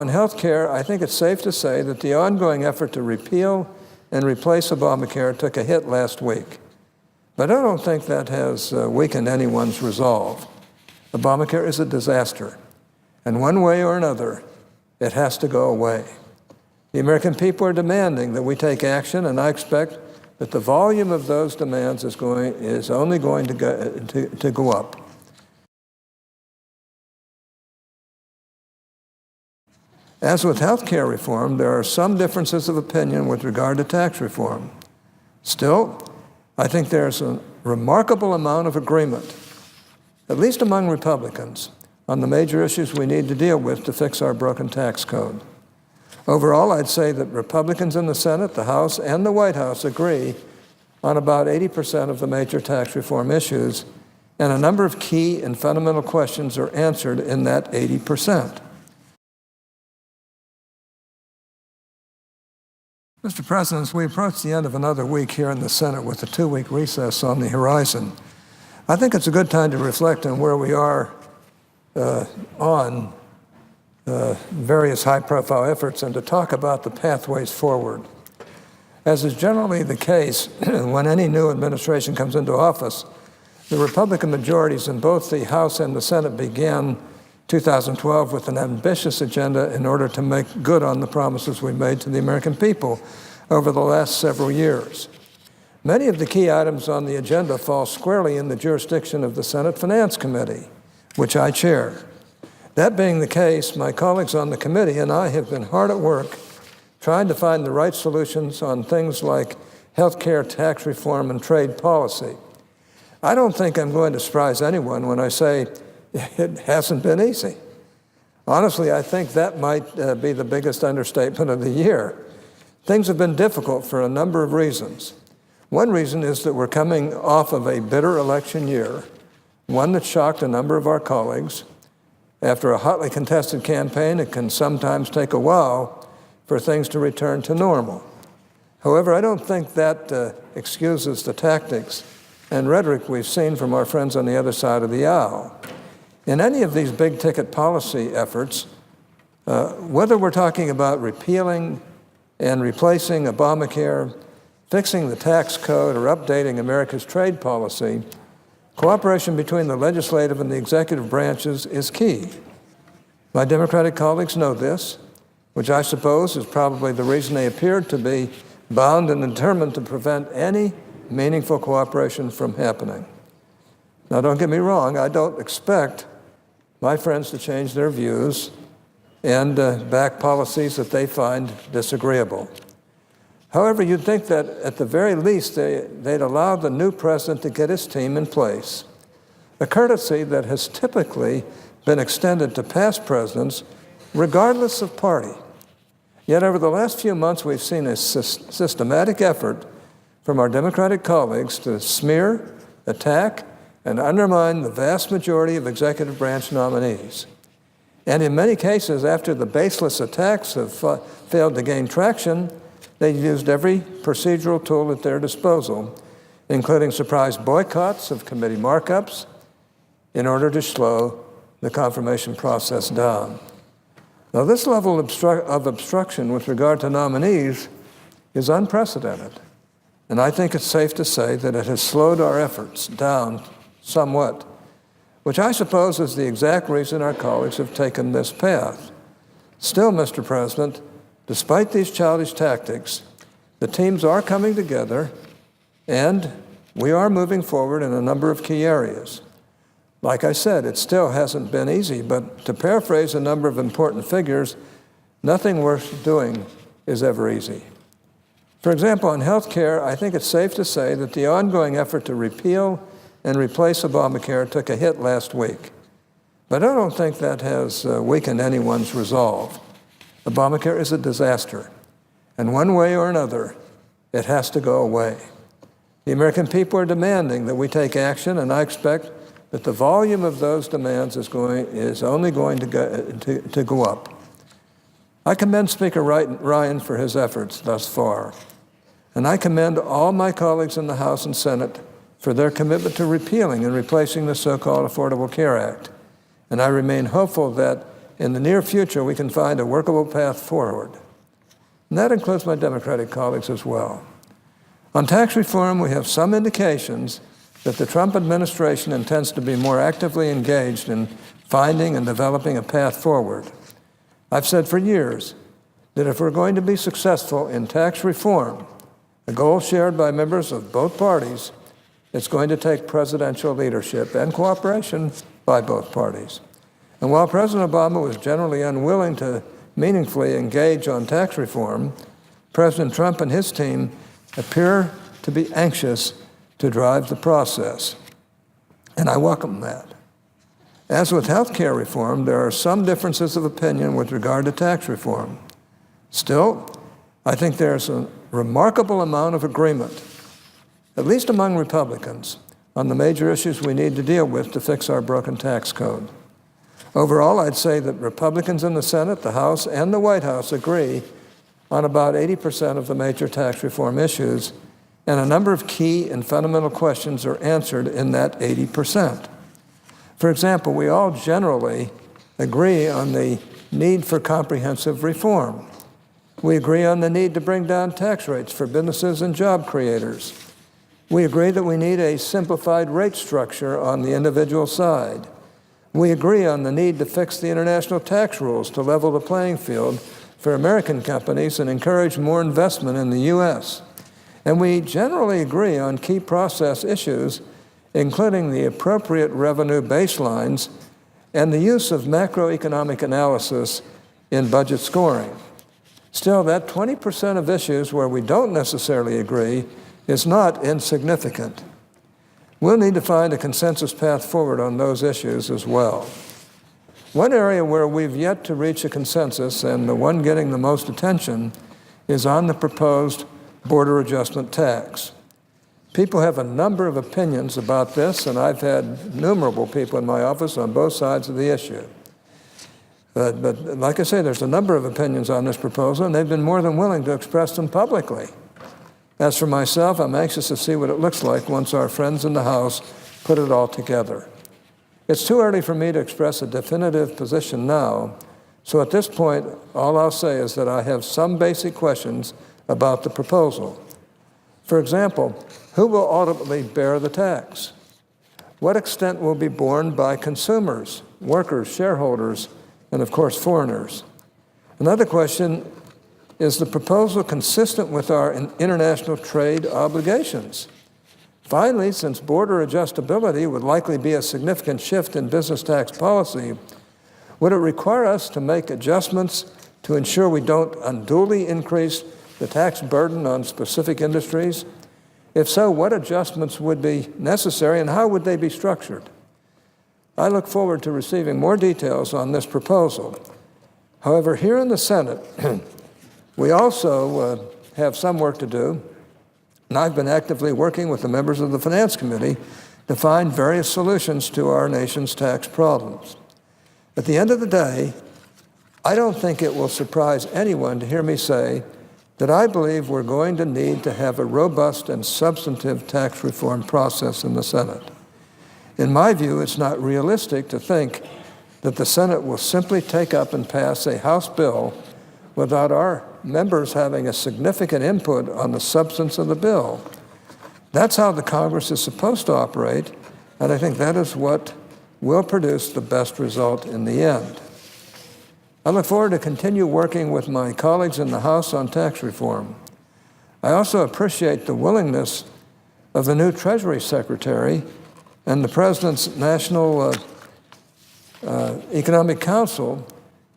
On health care, I think it's safe to say that the ongoing effort to repeal and replace Obamacare took a hit last week. But I don't think that has weakened anyone's resolve. Obamacare is a disaster, and one way or another, it has to go away. The American people are demanding that we take action, and I expect that the volume of those demands is only going to go up. As with health care reform, there are some differences of opinion with regard to tax reform. Still, I think there's a remarkable amount of agreement, at least among Republicans, on the major issues we need to deal with to fix our broken tax code. Overall, I'd say that Republicans in the Senate, the House, and the White House agree on about 80% of the major tax reform issues, and a number of key and fundamental questions are answered in that 80%. Mr. President, as we approach the end of another week here in the Senate with a 2-week recess on the horizon, I think it's a good time to reflect on where we are on various high-profile efforts and to talk about the pathways forward. As is generally the case when any new administration comes into office, the Republican majorities in both the House and the Senate began 2012 with an ambitious agenda in order to make good on the promises we made to the American people over the last several years. Many of the key items on the agenda fall squarely in the jurisdiction of the Senate Finance Committee, which I chair. That being the case, my colleagues on the committee and I have been hard at work trying to find the right solutions on things like health care, tax reform, and trade policy. I don't think I'm going to surprise anyone when I say it hasn't been easy. Honestly, I think that might be the biggest understatement of the year. Things have been difficult for a number of reasons. One reason is that we're coming off of a bitter election year, one that shocked a number of our colleagues. After a hotly contested campaign, it can sometimes take a while for things to return to normal. However, I don't think that excuses the tactics and rhetoric we've seen from our friends on the other side of the aisle. In any of these big-ticket policy efforts, whether we're talking about repealing and replacing Obamacare, fixing the tax code, or updating America's trade policy, cooperation between the legislative and the executive branches is key. My Democratic colleagues know this, which I suppose is probably the reason they appeared to be bound and determined to prevent any meaningful cooperation from happening. Now, don't get me wrong, I don't expect my friends to change their views and back policies that they find disagreeable. However, you'd think that at the very least they'd allow the new president to get his team in place, a courtesy that has typically been extended to past presidents regardless of party. Yet over the last few months, we've seen a systematic effort from our Democratic colleagues to smear, attack, and undermine the vast majority of executive branch nominees. And in many cases, after the baseless attacks have failed to gain traction, they used every procedural tool at their disposal, including surprise boycotts of committee markups, in order to slow the confirmation process down. Now, this level of obstruction with regard to nominees is unprecedented, and I think it's safe to say that it has slowed our efforts down somewhat, which I suppose is the exact reason our colleagues have taken this path. Still, Mr. President, despite these childish tactics, the teams are coming together, and we are moving forward in a number of key areas. Like I said, it still hasn't been easy, but to paraphrase a number of important figures, nothing worth doing is ever easy. For example, on health care, I think it's safe to say that the ongoing effort to repeal and replace Obamacare took a hit last week. But I don't think that has weakened anyone's resolve. Obamacare is a disaster, and one way or another, it has to go away. The American people are demanding that we take action, and I expect that the volume of those demands is only going to go up. I commend Speaker Ryan for his efforts thus far, and I commend all my colleagues in the House and Senate for their commitment to repealing and replacing the so-called Affordable Care Act. And I remain hopeful that in the near future we can find a workable path forward. And that includes my Democratic colleagues as well. On tax reform, we have some indications that the Trump administration intends to be more actively engaged in finding and developing a path forward. I've said for years that if we're going to be successful in tax reform, a goal shared by members of both parties, it's going to take presidential leadership and cooperation by both parties. And while President Obama was generally unwilling to meaningfully engage on tax reform, President Trump and his team appear to be anxious to drive the process, and I welcome that. As with health care reform, there are some differences of opinion with regard to tax reform. Still, I think there's a remarkable amount of agreement, at least among Republicans, on the major issues we need to deal with to fix our broken tax code. Overall, I'd say that Republicans in the Senate, the House, and the White House agree on about 80% of the major tax reform issues, and a number of key and fundamental questions are answered in that 80%. For example, we all generally agree on the need for comprehensive reform. We agree on the need to bring down tax rates for businesses and job creators. We agree that we need a simplified rate structure on the individual side. We agree on the need to fix the international tax rules to level the playing field for American companies and encourage more investment in the U.S. And we generally agree on key process issues, including the appropriate revenue baselines and the use of macroeconomic analysis in budget scoring. Still, that 20% of issues where we don't necessarily agree is not insignificant. We'll need to find a consensus path forward on those issues as well. One area where we've yet to reach a consensus, and the one getting the most attention, is on the proposed border adjustment tax. People have a number of opinions about this, and I've had innumerable people in my office on both sides of the issue. But like I say, there's a number of opinions on this proposal, and they've been more than willing to express them publicly. As for myself, I'm anxious to see what it looks like once our friends in the House put it all together. It's too early for me to express a definitive position now, so at this point, all I'll say is that I have some basic questions about the proposal. For example, who will ultimately bear the tax? What extent will be borne by consumers, workers, shareholders, and of course, foreigners? Another question, is the proposal consistent with our international trade obligations? Finally, since border adjustability would likely be a significant shift in business tax policy, would it require us to make adjustments to ensure we don't unduly increase the tax burden on specific industries? If so, what adjustments would be necessary and how would they be structured? I look forward to receiving more details on this proposal. However, here in the Senate, we also have some work to do, and I've been actively working with the members of the Finance Committee to find various solutions to our nation's tax problems. At the end of the day, I don't think it will surprise anyone to hear me say that I believe we're going to need to have a robust and substantive tax reform process in the Senate. In my view, it's not realistic to think that the Senate will simply take up and pass a House bill without our members having a significant input on the substance of the bill. That's how the Congress is supposed to operate, and I think that is what will produce the best result in the end. I look forward to continue working with my colleagues in the House on tax reform. I also appreciate the willingness of the new Treasury Secretary and the President's National Economic Council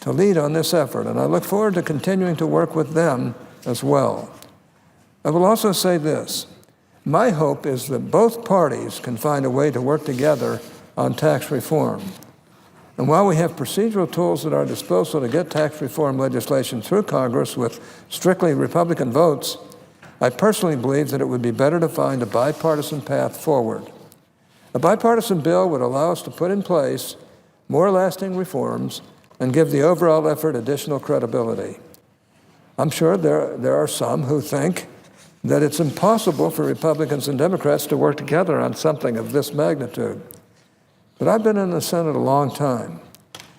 to lead on this effort, and I look forward to continuing to work with them as well. I will also say this. My hope is that both parties can find a way to work together on tax reform. And while we have procedural tools at our disposal to get tax reform legislation through Congress with strictly Republican votes, I personally believe that it would be better to find a bipartisan path forward. A bipartisan bill would allow us to put in place more lasting reforms and give the overall effort additional credibility. I'm sure there are some who think that it's impossible for Republicans and Democrats to work together on something of this magnitude. But I've been in the Senate a long time,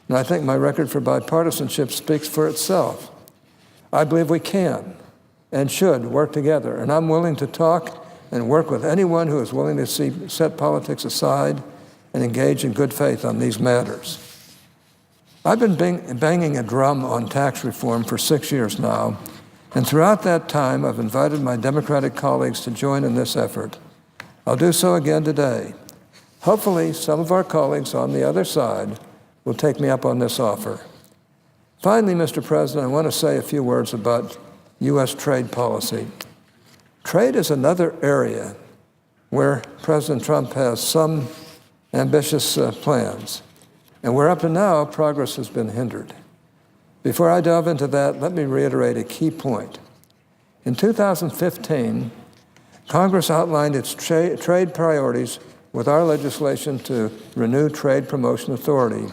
and I think my record for bipartisanship speaks for itself. I believe we can and should work together, and I'm willing to talk and work with anyone who is willing to set politics aside and engage in good faith on these matters. I've been banging a drum on tax reform for 6 years now, and throughout that time, I've invited my Democratic colleagues to join in this effort. I'll do so again today. Hopefully, some of our colleagues on the other side will take me up on this offer. Finally, Mr. President, I want to say a few words about U.S. trade policy. Trade is another area where President Trump has some ambitious plans, and where up to now, progress has been hindered. Before I delve into that, let me reiterate a key point. In 2015, Congress outlined its trade priorities with our legislation to renew Trade Promotion Authority,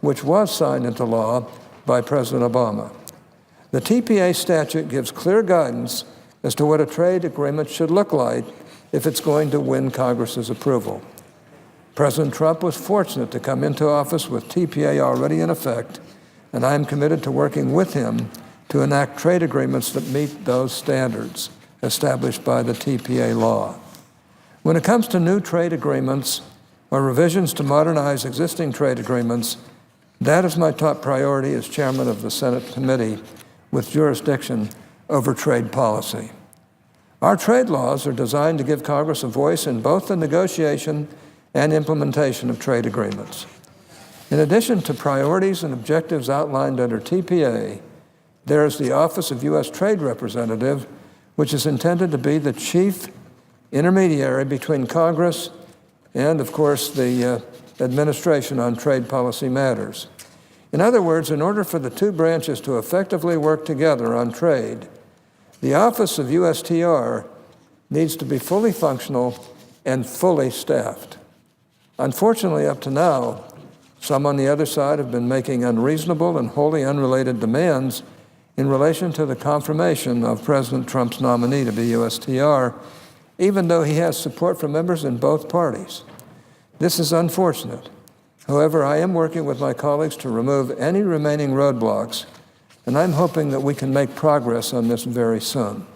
which was signed into law by President Obama. The TPA statute gives clear guidance as to what a trade agreement should look like if it's going to win Congress's approval. President Trump was fortunate to come into office with TPA already in effect, and I am committed to working with him to enact trade agreements that meet those standards established by the TPA law. When it comes to new trade agreements or revisions to modernize existing trade agreements, that is my top priority as chairman of the Senate committee with jurisdiction over trade policy. Our trade laws are designed to give Congress a voice in both the negotiation and implementation of trade agreements. In addition to priorities and objectives outlined under TPA, there is the Office of U.S. Trade Representative, which is intended to be the chief intermediary between Congress and, of course, the administration on trade policy matters. In other words, in order for the two branches to effectively work together on trade, the Office of USTR needs to be fully functional and fully staffed. Unfortunately, up to now, some on the other side have been making unreasonable and wholly unrelated demands in relation to the confirmation of President Trump's nominee to be USTR, even though he has support from members in both parties. This is unfortunate. However, I am working with my colleagues to remove any remaining roadblocks, and I'm hoping that we can make progress on this very soon.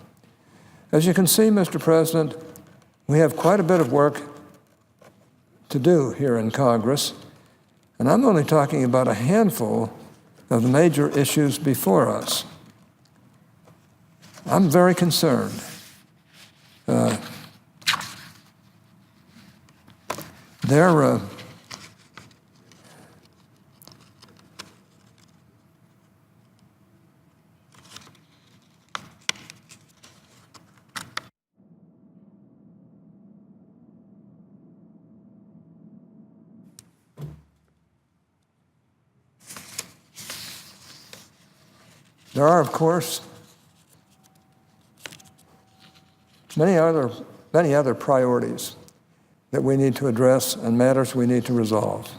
As you can see, Mr. President, we have quite a bit of work to do here in Congress, and I'm only talking about a handful of the major issues before us. I'm very concerned. There are, of course, many other priorities that we need to address and matters we need to resolve.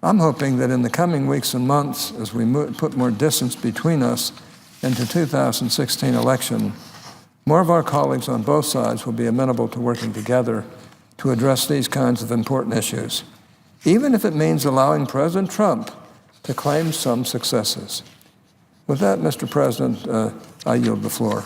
I'm hoping that in the coming weeks and months, as we put more distance between us and the 2016 election, more of our colleagues on both sides will be amenable to working together to address these kinds of important issues, even if it means allowing President Trump to claim some successes. With that, Mr. President, I yield the floor.